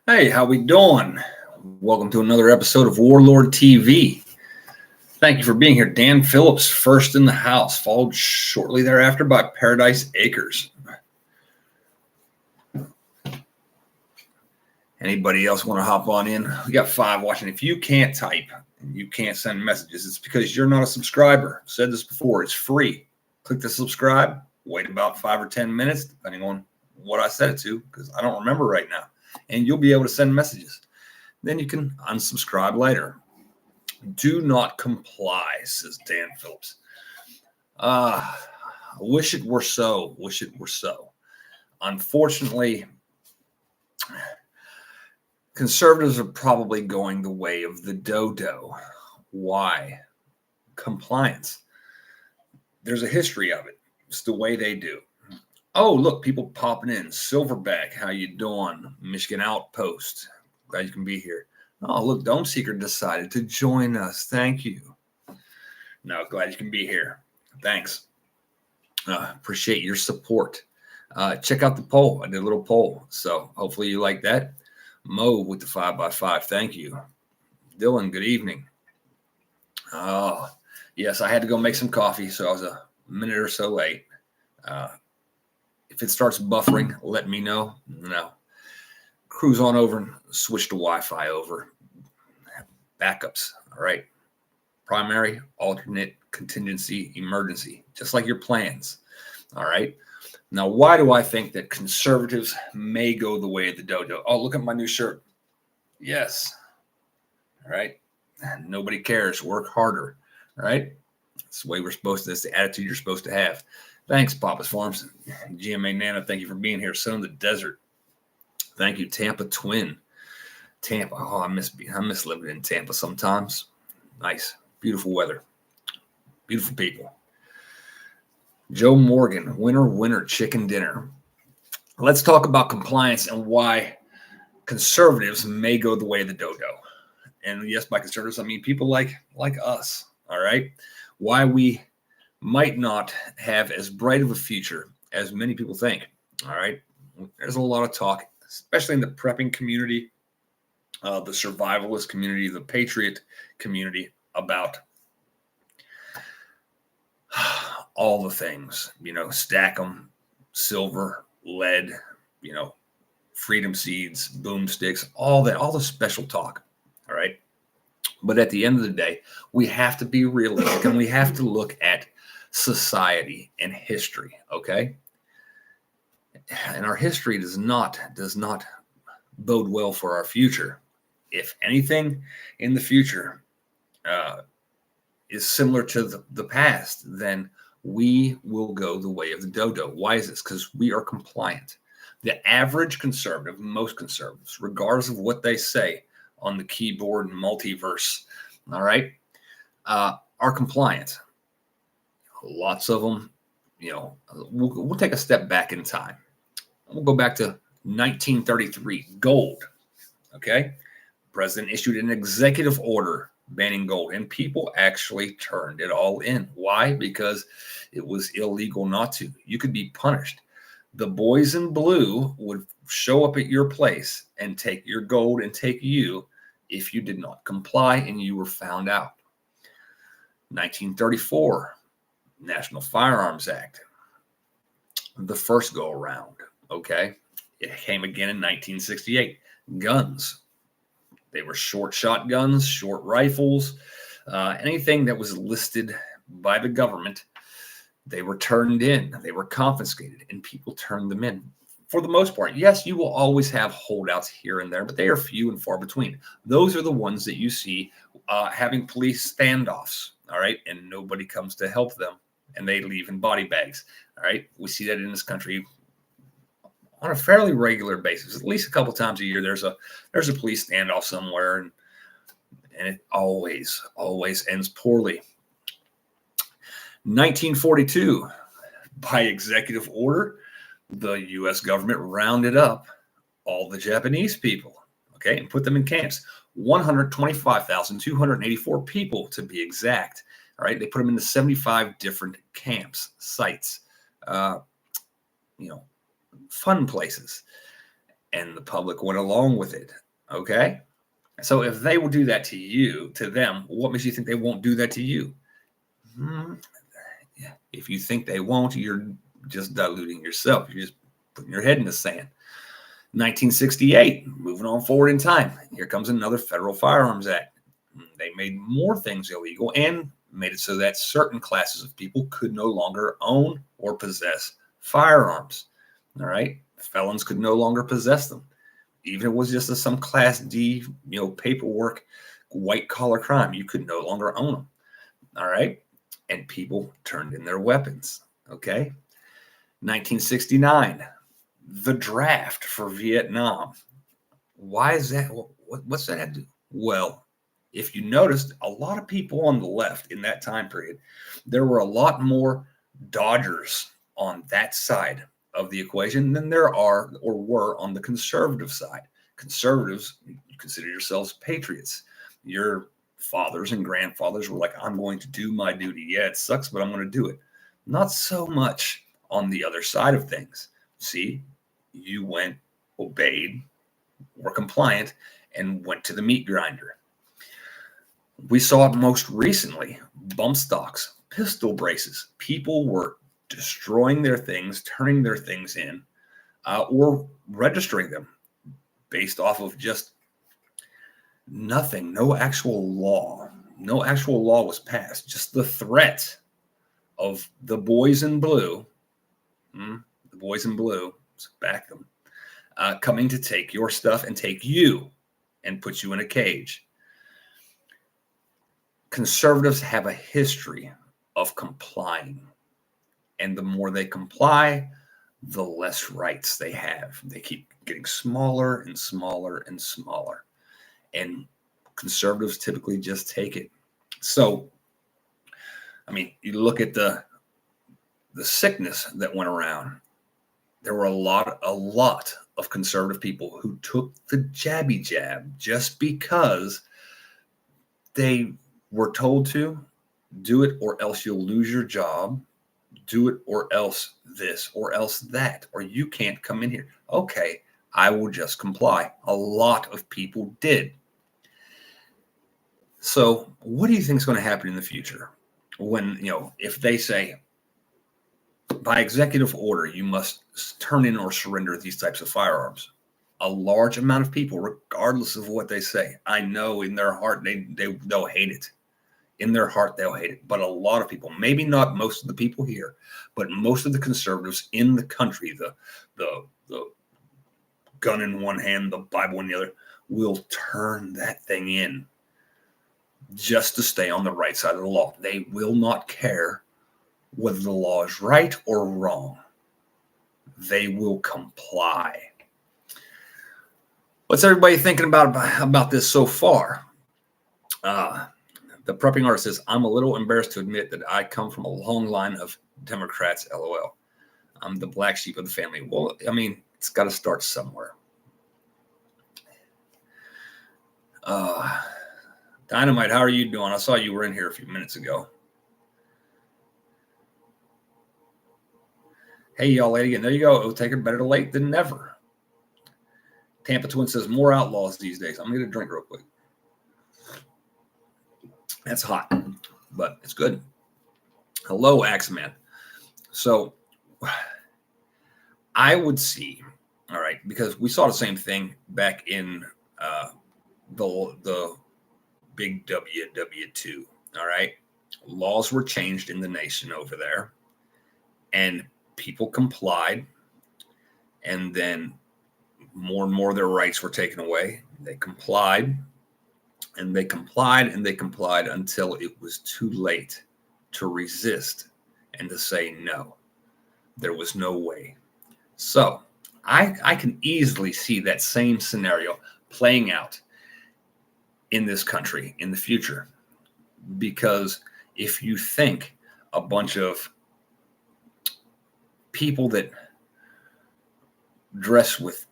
Hey, how we doing? Welcome to another episode of Warlord TV. Thank you for being here. Dan Phillips, first in the house, followed shortly thereafter by Paradise Acres. Anybody else want to hop on in? We got 5 watching. If you can't type and you can't send messages, it's because you're not a subscriber. I've said this before, it's free. Click the subscribe, wait about 5 or 10 minutes, depending on what I set it to, because I don't remember right now. And you'll be able to send messages. Then you can unsubscribe later. Do not comply, says Dan Phillips. Wish it were so. Wish it were so. Unfortunately, conservatives are probably going the way of the dodo. Why? Compliance. There's a history of it. It's the way they do. Oh, look, people popping in. Silverback, how you doing? Michigan Outpost. Glad you can be here. Oh, look, Dome Seeker decided to join us. Thank you. No, glad you can be here. Thanks. Appreciate your support. Check out the poll. I did a little poll, so hopefully you like that. Mo with the 5x5. Thank you. Dylan, good evening. Oh, yes, I had to go make some coffee, so I was a minute or so late. If it starts buffering, let me know. No. Cruise on over and switch to Wi-Fi over. Backups, all right? Primary, alternate, contingency, emergency, just like your plans, all right? Now, why do I think that conservatives may go the way of the dodo? Oh, look at my new shirt. Yes, all right? Nobody cares. Work harder, all right? That's the way we're supposed to, that's the attitude you're supposed to have. Thanks, Papa's Farms. GMA Nana, thank you for being here. Son of the Desert. Thank you, Tampa Twin. Tampa. Oh, I miss living in Tampa sometimes. Nice. Beautiful weather. Beautiful people. Joe Morgan, winner, chicken dinner. Let's talk about compliance and why conservatives may go the way of the dodo. And yes, by conservatives, I mean people like us, all right? Why we might not have as bright of a future as many people think, all right? There's a lot of talk, especially in the prepping community, the survivalist community, the patriot community, about all the things, stack them, silver, lead, freedom seeds, boomsticks, all that, all the special talk, all right? But at the end of the day, we have to be realistic and we have to look at society and history, okay? And our history does not bode well for our future. If anything in the future is similar to the past, then we will go the way of the dodo. Why is this? Because we are compliant. The average conservative, most conservatives, regardless of what they say on the keyboard and multiverse, all right, are compliant. Lots of them, we'll take a step back in time. We'll go back to 1933, gold, okay? The president issued an executive order banning gold, and people actually turned it all in. Why? Because it was illegal not to. You could be punished. The boys in blue would show up at your place and take your gold and take you if you did not comply and you were found out. 1934, National Firearms Act, the first go around, okay? It came again in 1968. Guns. They were short shotguns, short rifles, anything that was listed by the government, they were turned in, they were confiscated, and people turned them in. For the most part, yes, you will always have holdouts here and there, but they are few and far between. Those are the ones that you see having police standoffs, all right? And nobody comes to help them, and they leave in body bags, all right? We see that in this country on a fairly regular basis. At least a couple times a year, there's a police standoff somewhere, and it always ends poorly. 1942, by executive order, the U.S. government rounded up all the Japanese people, okay, and put them in camps. 125,284 people to be exact. All right, they put them into 75 different sites, fun places. and the public went along with it. Okay. So if they will do that to you, to them, what makes you think they won't do that to you? Hmm. If you think they won't, you're just diluting yourself. You're just putting your head in the sand. 1968, moving on forward in time, here comes another Federal Firearms Act. They made more things illegal and made it so that certain classes of people could no longer own or possess firearms. All right. Felons could no longer possess them. Even if it was just some class D, paperwork, white collar crime, you could no longer own them. All right. And people turned in their weapons. Okay. 1969, the draft for Vietnam. Why is that? What's that have to do? Well, if you noticed, a lot of people on the left in that time period, there were a lot more Dodgers on that side of the equation than there are or were on the conservative side. Conservatives, you consider yourselves patriots. Your fathers and grandfathers were like, I'm going to do my duty. Yeah, it sucks, but I'm going to do it. Not so much on the other side of things. See, you went, obeyed, were compliant, and went to the meat grinder. We saw it most recently, bump stocks, pistol braces. People were destroying their things, turning their things in, or registering them based off of just nothing. No actual law. No actual law was passed. Just the threat of the boys in blue, the boys in blue, back them, coming to take your stuff and take you and put you in a cage. Conservatives have a history of complying. And the more they comply, the less rights they have. They keep getting smaller and smaller and smaller. And conservatives typically just take it. So, I mean, you look at the sickness that went around. There were a lot of conservative people who took the jabby jab just because they were told to do it or else you'll lose your job, do it or else this or else that, or you can't come in here. Okay, I will just comply. A lot of people did. So what do you think is going to happen in the future when, if they say by executive order, you must turn in or surrender these types of firearms? A large amount of people, regardless of what they say, I know in their heart, they'll hate it. In their heart, they'll hate it. But a lot of people, maybe not most of the people here, but most of the conservatives in the country, the gun in one hand, the Bible in the other, will turn that thing in just to stay on the right side of the law. They will not care whether the law is right or wrong. They will comply. What's everybody thinking about this so far? The prepping artist says, I'm a little embarrassed to admit that I come from a long line of Democrats, LOL. I'm the black sheep of the family. Well, I mean, it's got to start somewhere. Dynamite, how are you doing? I saw you were in here a few minutes ago. Hey, y'all, lady, and there you go. It'll take it better late than never. Tampa Twin says, more outlaws these days. I'm going to get a drink real quick. That's hot, but it's good. Hello, Axeman. So I would see, all right, because we saw the same thing back in the big WW2, all right? Laws were changed in the nation over there, and people complied, and then more and more their rights were taken away. They complied, and they complied, and they complied until it was too late to resist and to say no. There was no way. So I can easily see that same scenario playing out in this country in the future. Because if you think a bunch of people that dress with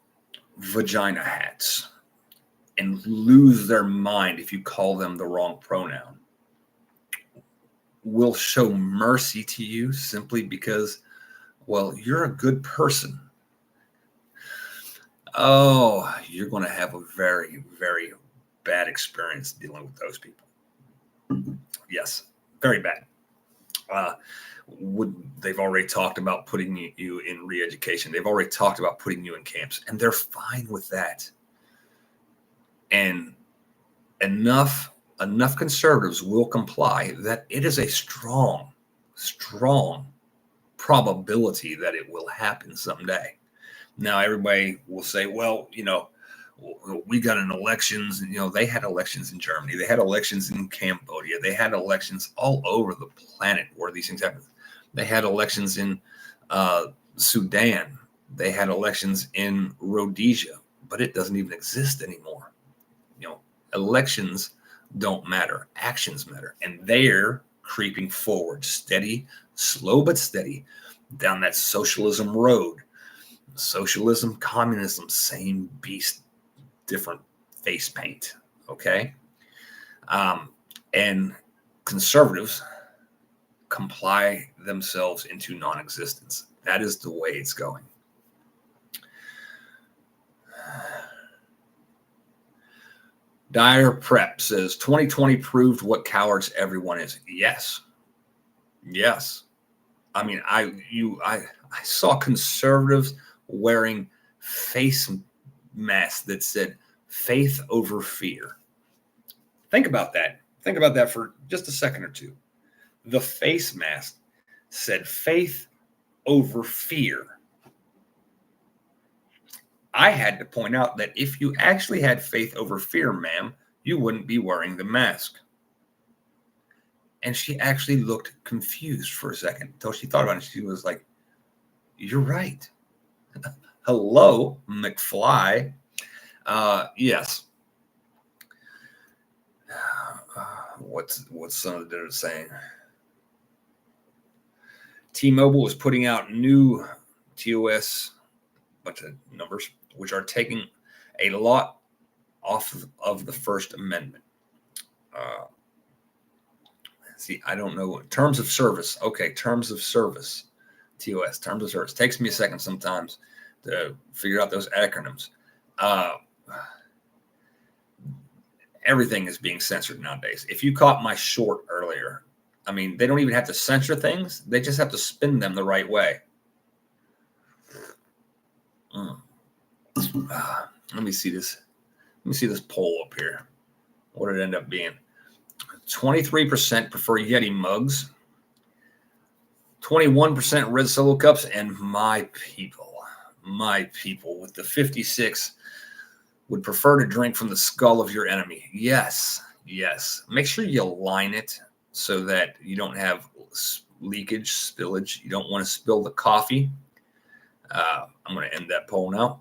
vagina hats and lose their mind if you call them the wrong pronoun will show mercy to you simply because, well, you're a good person. Oh, you're going to have a very, very bad experience dealing with those people. Yes, very bad. Uh, they've already talked about putting you in re-education. They've already talked about putting you in camps, and they're fine with that. And enough conservatives will comply that it is a strong probability that it will happen someday. Now everybody will say, well, we got an elections, and they had elections in Germany, they had elections in Cambodia, they had elections all over the planet where these things happen. They had elections in Sudan, they had elections in Rhodesia, but it doesn't even exist anymore. Elections don't matter, actions matter, and they're creeping forward, steady, slow but steady, down that socialism road. Socialism, communism, same beast, different face paint. Okay. And conservatives comply themselves into non-existence. That is the way it's going. Dire Prep says 2020 proved what cowards everyone is. Yes. I mean, I saw conservatives wearing face masks that said faith over fear. Think about that. Think about that for just a second or two. The face mask said faith over fear. I had to point out that if you actually had faith over fear, ma'am, you wouldn't be wearing the mask. And she actually looked confused for a second until she thought about it. She was like, you're right. Hello, McFly. Yes. What's some of the saying? T-Mobile is putting out new TOS, bunch of numbers, which are taking a lot off of the First Amendment. See, I don't know. Terms of service. Okay, terms of service. TOS, terms of service. Takes me a second sometimes to figure out those acronyms. Everything is being censored nowadays. If you caught my short earlier, I mean, they don't even have to censor things. They just have to spin them the right way. Let me see this. Let me see this poll up here. What did it end up being? 23% prefer Yeti mugs. 21% red Solo cups. And my people with the 56 would prefer to drink from the skull of your enemy. Yes. Make sure you line it so that you don't have leakage, spillage. You don't want to spill the coffee. I'm going to end that poll now.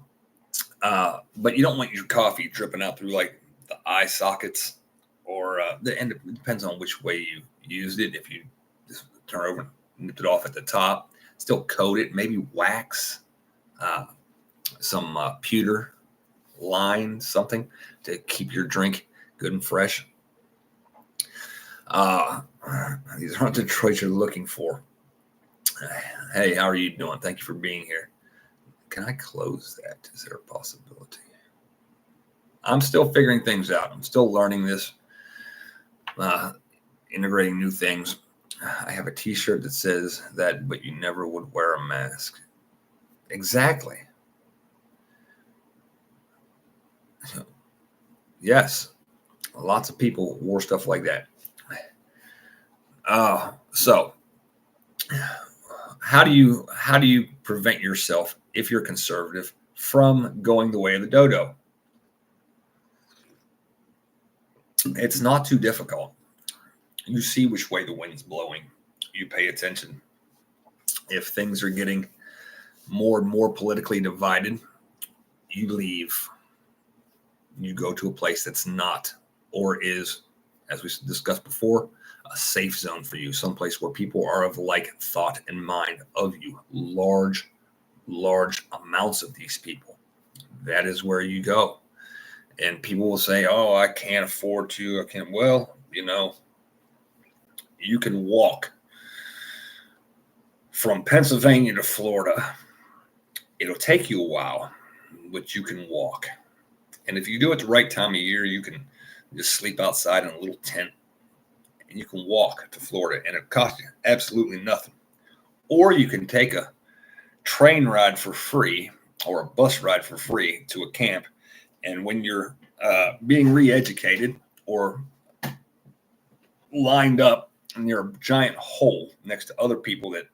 But you don't want your coffee dripping out through like the eye sockets, or and it depends on which way you used it. If you just turn over and nip it off at the top, still coat it, maybe wax, some pewter line, something to keep your drink good and fresh. These aren't the Detroit you're looking for. Hey, how are you doing? Thank you for being here. Can I close that? Is there a possibility? I'm still figuring things out. I'm still learning this, integrating new things. I have a t-shirt that says that, but you never would wear a mask. Exactly. Yes. Lots of people wore stuff like that. So how do you prevent yourself, if you're conservative, from going the way of the dodo? It's not too difficult. You see which way the wind's blowing. You pay attention. If things are getting more and more politically divided, you leave. You go to a place that's not, or is, as we discussed before, a safe zone for you, someplace where people are of like thought and mind of you. Large amounts of these people. That is where you go. And people will say, oh, I can't afford to. I can't. Well, you can walk from Pennsylvania to Florida. It'll take you a while, but you can walk. And if you do it the right time of year, you can just sleep outside in a little tent and you can walk to Florida and it costs you absolutely nothing. Or you can take a train ride for free or a bus ride for free to a camp. And when you're being re-educated or lined up near a giant hole next to other people that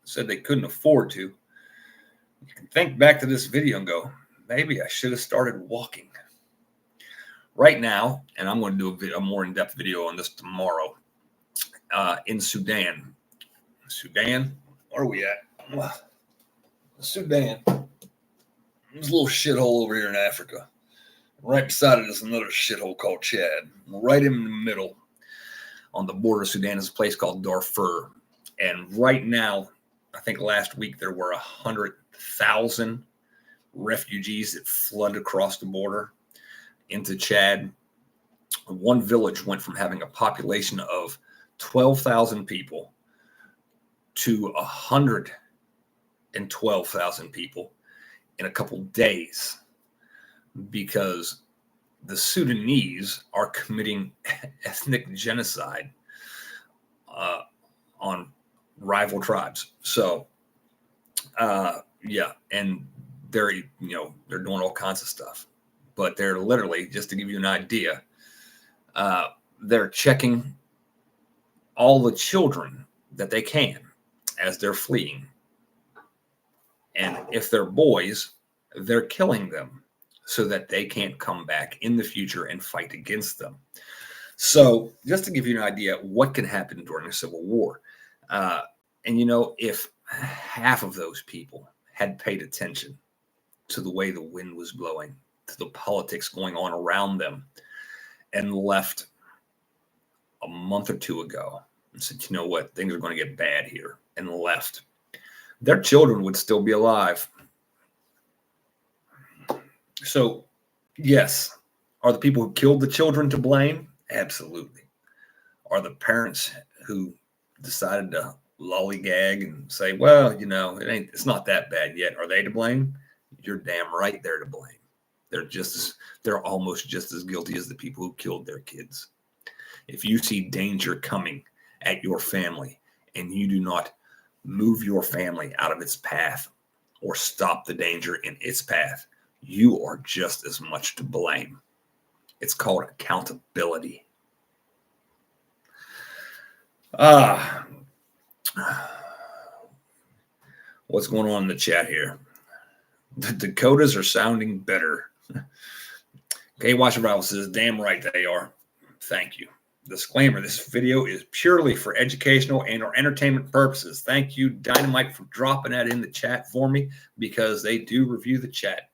said they couldn't afford to, you can think back to this video and go, maybe I should have started walking. Right now, and I'm going to do a more in-depth video on this tomorrow, in Sudan. Sudan? Where are we at? Sudan. There's a little shithole over here in Africa. Right beside it is another shithole called Chad. Right in the middle, on the border of Sudan, is a place called Darfur. And right now, I think last week there were 100,000 refugees that flooded across the border into Chad. One village went from having a population of 12,000 people to 112,000 people in a couple days because the Sudanese are committing ethnic genocide on rival tribes. So, yeah, and they're doing all kinds of stuff, but they're literally, just to give you an idea, they're checking all the children that they can as they're fleeing. And if they're boys, they're killing them so that they can't come back in the future and fight against them. So just to give you an idea what can happen during a civil war. And if half of those people had paid attention to the way the wind was blowing, to the politics going on around them, and left a month or two ago and said, you know what, things are going to get bad here, and left, their children would still be alive. So, yes, are the people who killed the children to blame? Absolutely. Are the parents who decided to lollygag and say, well, it's not that bad yet, are they to blame? You're damn right they're to blame. They're almost just as guilty as the people who killed their kids. If you see danger coming at your family and you do not move your family out of its path or stop the danger in its path, you are just as much to blame. It's called accountability. What's going on in the chat here? The Dakotas are sounding better. Okay, Watch Rival says, damn right they are. Thank you. Disclaimer, this video is purely for educational and or entertainment purposes. Thank you, Dynamite, for dropping that in the chat for me, because they do review the chat.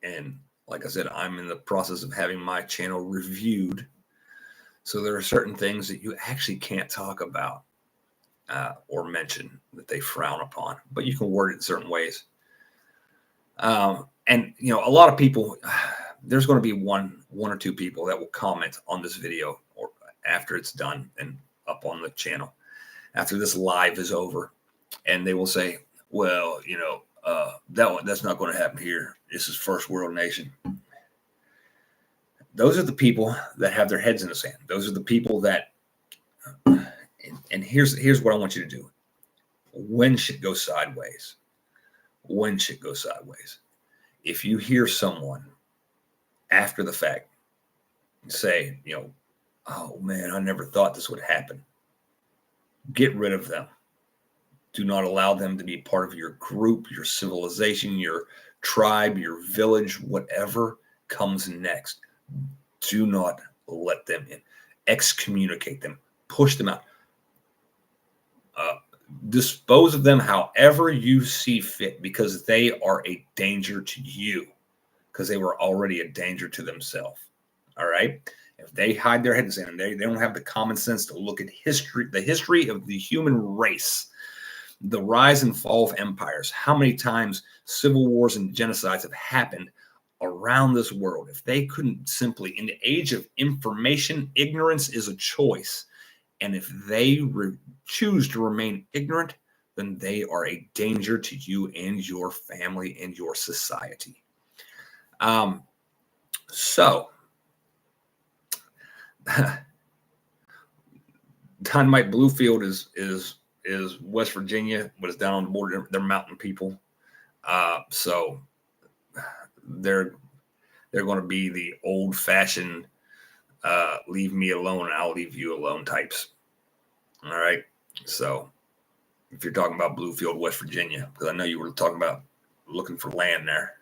And like I said, I'm in the process of having my channel reviewed. So there are certain things that you actually can't talk about or mention, that they frown upon, but you can word it in certain ways. And, a lot of people, there's going to be one or two people that will comment on this video or after it's done and up on the channel after this live is over. And they will say, well, that's not going to happen here. This is first world nation. Those are the people that have their heads in the sand. Those are the people that, and here's what I want you to do. When shit goes sideways, if you hear someone after the fact say, oh man, I never thought this would happen, get rid of them. Do not allow them to be part of your group, your civilization, your tribe, your village, whatever comes next. Do not let them in. Excommunicate them. Push them out. Dispose of them however you see fit, because they are a danger to you, because they were already a danger to themselves. All right? If they hide their heads in and they don't have the common sense to look at history, the history of the human race, the rise and fall of empires, how many times civil wars and genocides have happened around this world. If they couldn't simply, in the age of information, ignorance is a choice. And if they choose to remain ignorant, then they are a danger to you and your family and your society. So Dynamite Bluefield is West Virginia, but it's down on the border. They're mountain people, so they're going to be the old fashioned leave me alone, I'll leave you alone types. All right, so if you're talking about Bluefield, West Virginia, because I know you were talking about looking for land there.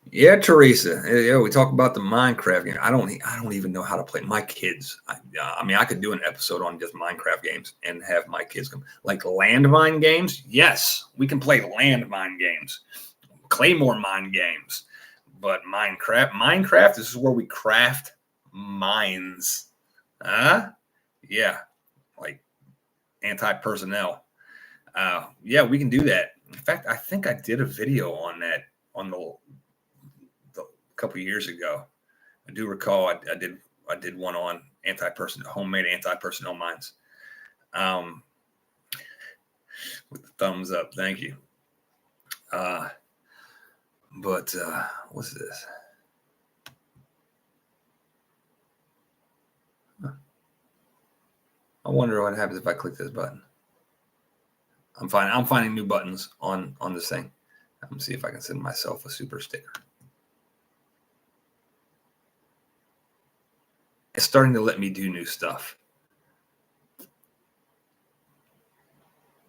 Yeah, Teresa. Yeah, we talk about the Minecraft game. I don't even know how to play. My kids. I mean, I could do an episode on just Minecraft games and have my kids come. Like landmine games. Yes, we can play landmine games, Claymore mine games, but Minecraft. This is where we craft mines. Yeah, like anti-personnel. Yeah, we can do that. In fact, I think I did a video on that on the couple of years ago. I do recall I did one on homemade anti-personnel mines. With the thumbs up, thank you. But what's this? I wonder what happens if I click this button. I'm finding new buttons on this thing. Let me see if I can send myself a super sticker. It's starting to let me do new stuff,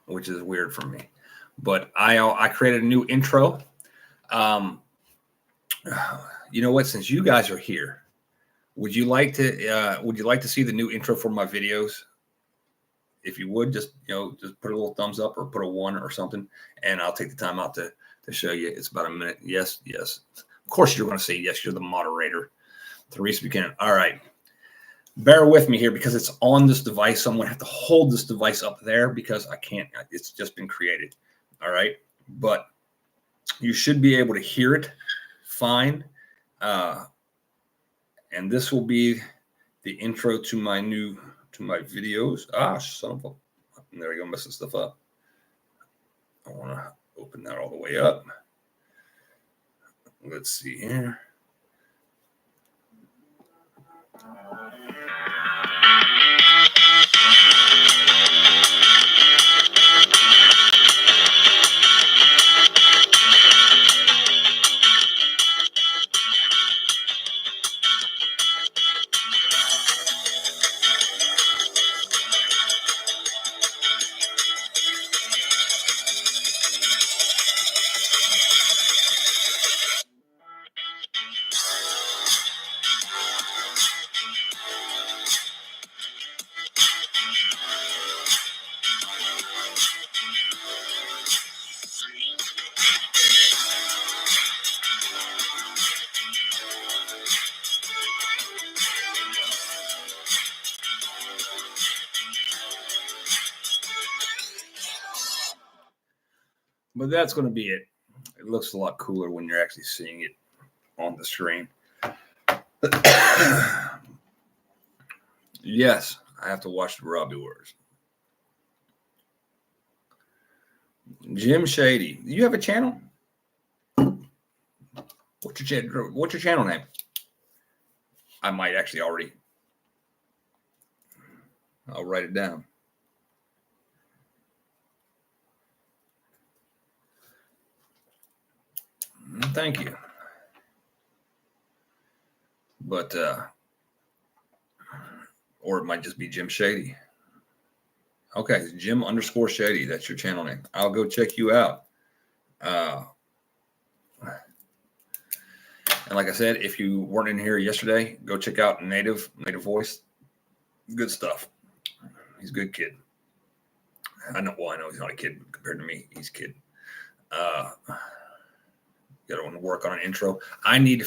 which is weird for me. But I created a new intro. You know what? Since you guys are here, would you like to see the new intro for my videos? If you would, just put a little thumbs up or put a 1 or something, and I'll take the time out to show you. It's about a minute. Yes. Of course you're going to say yes. You're the moderator, Teresa Buchanan. All right. Bear with me here because it's on this device. So I'm going to have to hold this device up there because I can't. It's just been created. All right. But you should be able to hear it fine. And this will be the intro to my videos. Son of a. There we go, messing stuff up. I want to open that all the way up. Let's see here. But that's going to be it. It looks a lot cooler when you're actually seeing it on the screen. Yes, I have to watch the Robbie Wars. Jim Shady, you have a channel? What's your channel name? I might actually already. I'll write it down. Thank you. But or it might just be Jim Shady. Okay, Jim _Shady. That's your channel name. I'll go check you out. And like I said, if you weren't in here yesterday, go check out Native Voice. Good stuff. He's a good kid. I know he's not a kid compared to me. He's a kid. Got to want to work on an intro. I need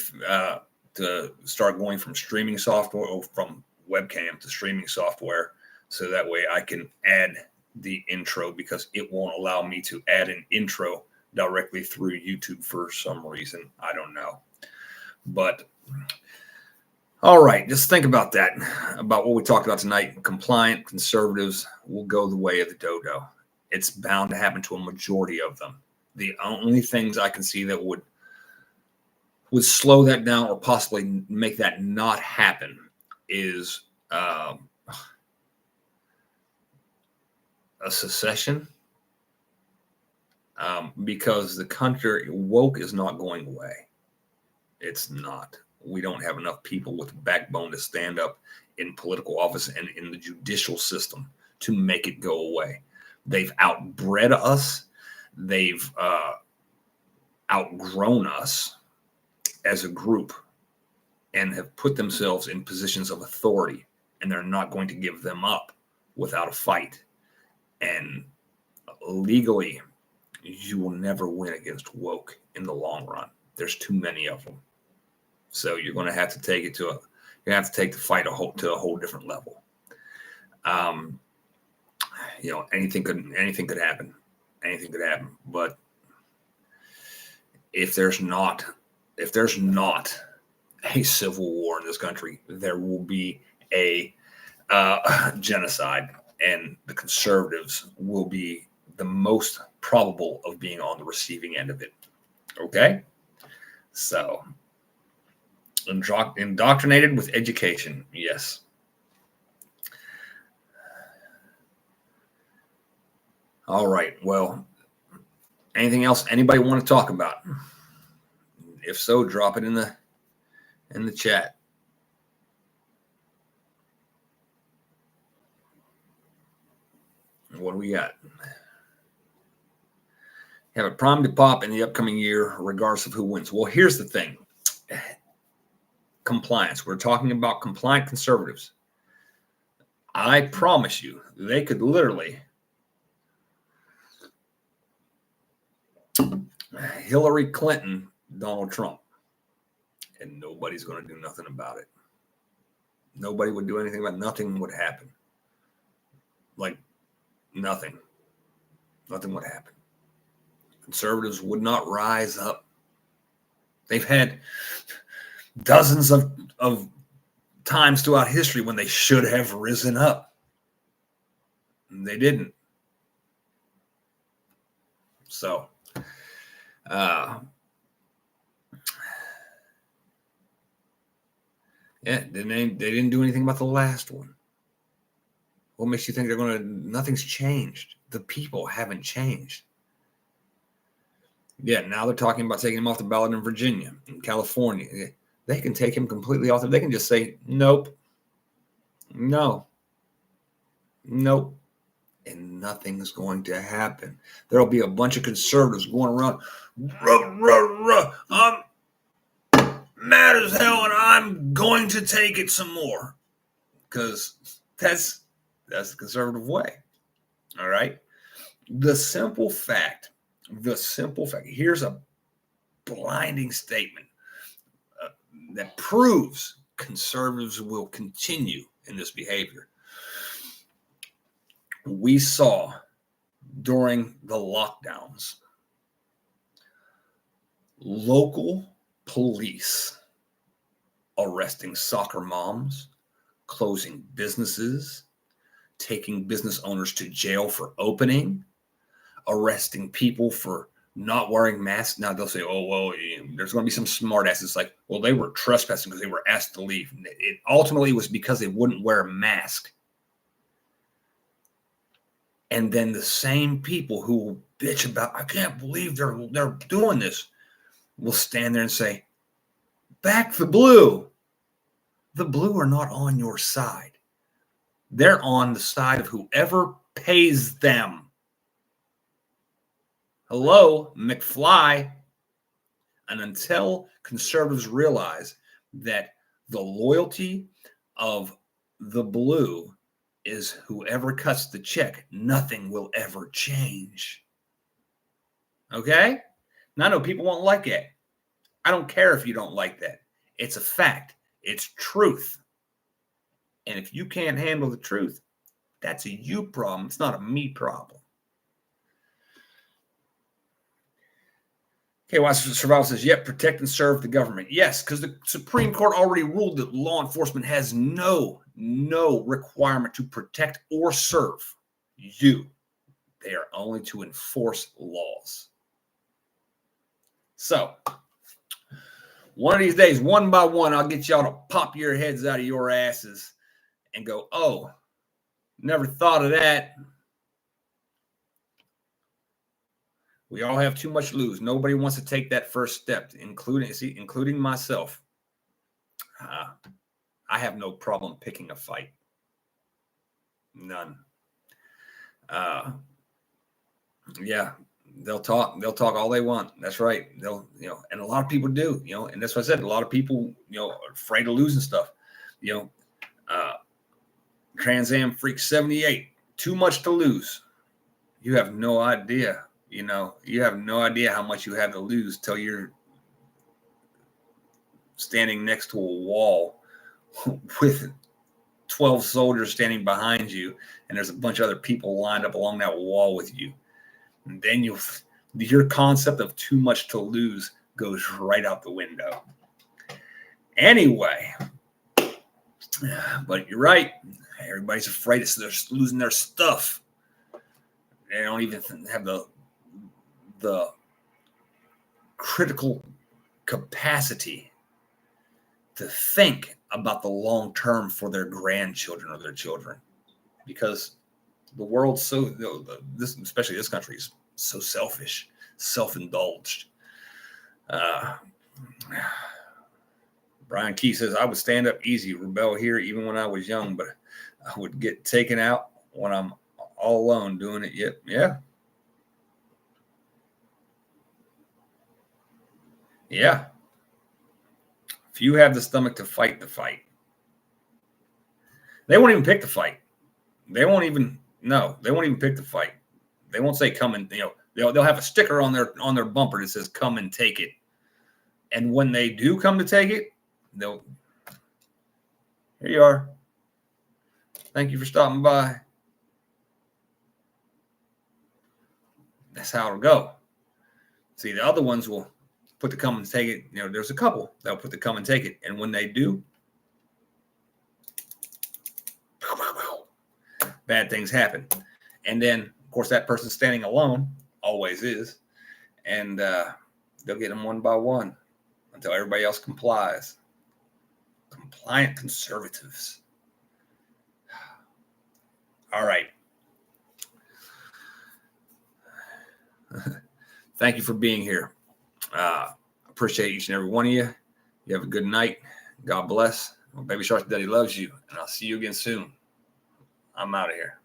to start going from streaming software or from webcam to streaming software, so that way I can add the intro, because it won't allow me to add an intro directly through YouTube for some reason. I don't know. But All right, just think about that, about what we talked about tonight. Compliant conservatives will go the way of the dodo. It's bound to happen to a majority of them. The only things I can see that would slow that down or possibly make that not happen is a secession, because the country woke is not going away. It's not. We don't have enough people with backbone to stand up in political office and in the judicial system to make it go away. They've outbred us. They've outgrown us as a group and have put themselves in positions of authority, and they're not going to give them up without a fight. And legally, you will never win against woke in the long run. There's too many of them. So you're going to have to take it to the fight to a whole different level. Anything could happen. Anything could happen. But if there's not a civil war in this country, there will be a genocide, and the conservatives will be the most probable of being on the receiving end of it. Okay? So, indoctrinated with education, yes. All right. Well, anything else anybody want to talk about? If so, drop it in the chat. What do we got? Have it primed to pop in the upcoming year, regardless of who wins. Well, here's the thing. Compliance. We're talking about compliant conservatives. I promise you, they could literally Hillary Clinton, Donald Trump, and nobody's going to do nothing about it. Nobody would do anything about it. Nothing would happen. Like nothing. Nothing would happen. Conservatives would not rise up. They've had dozens of times throughout history when they should have risen up. And they didn't. So, yeah, they didn't do anything about the last one. What makes you think nothing's changed? The people haven't changed. Yeah, now they're talking about taking him off the ballot in Virginia, in California. They can take him completely off. They can just say, nope, no, nope, and nothing's going to happen. There'll be a bunch of conservatives going around, I'm mad as hell, and I'm going to take it some more, because that's the conservative way. All right. The simple fact, here's a blinding statement that proves conservatives will continue in this behavior. We saw during the lockdowns, local police arresting soccer moms, closing businesses, taking business owners to jail for opening, arresting people for not wearing masks. Now they'll say, oh, well, there's going to be some smart asses like, well, they were trespassing because they were asked to leave. It ultimately was because they wouldn't wear a mask. And then the same people who will bitch about, I can't believe they're doing this, will stand there and say, back the blue. The blue are not on your side. They're on the side of whoever pays them. Hello, McFly. And until conservatives realize that the loyalty of the blue is whoever cuts the check, nothing will ever change. Okay? Now, I know people won't like it. I don't care if you don't like that. It's a fact. It's truth. And if you can't handle the truth, that's a you problem. It's not a me problem. Okay, why survival says, yep, protect and serve the government. Yes, because the Supreme Court already ruled that law enforcement has no requirement to protect or serve you. They are only to enforce laws. So, one of these days, one by one, I'll get y'all to pop your heads out of your asses and go, oh, never thought of that. We all have too much to lose. Nobody wants to take that first step, including myself. I have no problem picking a fight. None. Yeah, they'll talk all they want. That's right. And a lot of people do, and that's what I said. A lot of people, are afraid of losing stuff. Trans Am Freak 78, too much to lose. You have no idea. You have no idea how much you have to lose till you're standing next to a wall with 12 soldiers standing behind you, and there's a bunch of other people lined up along that wall with you. And then your concept of too much to lose goes right out the window. Anyway, but you're right. Everybody's afraid they're losing their stuff. They don't even have the critical capacity to think about the long term for their grandchildren or their children, because the world's especially this country, is so selfish, self-indulged. Brian Key says, I would stand up easy, rebel here even when I was young, but I would get taken out when I'm all alone doing it. Yet, yeah. Yeah. If you have the stomach to fight the fight, they won't even pick the fight. They won't even pick the fight. They won't say come and, they'll have a sticker on their bumper that says come and take it. And when they do come to take it, here you are. Thank you for stopping by. That's how it'll go. See, the other ones will put the come and take it. There's a couple that'll put the come and take it. And when they do, bad things happen. And then, of course, that person standing alone always is. And they'll get them one by one until everybody else complies. Compliant conservatives. All right. Thank you for being here. Appreciate each and every one of you. You have a good night. God bless. Baby Shark Daddy loves you. And I'll see you again soon. I'm out of here.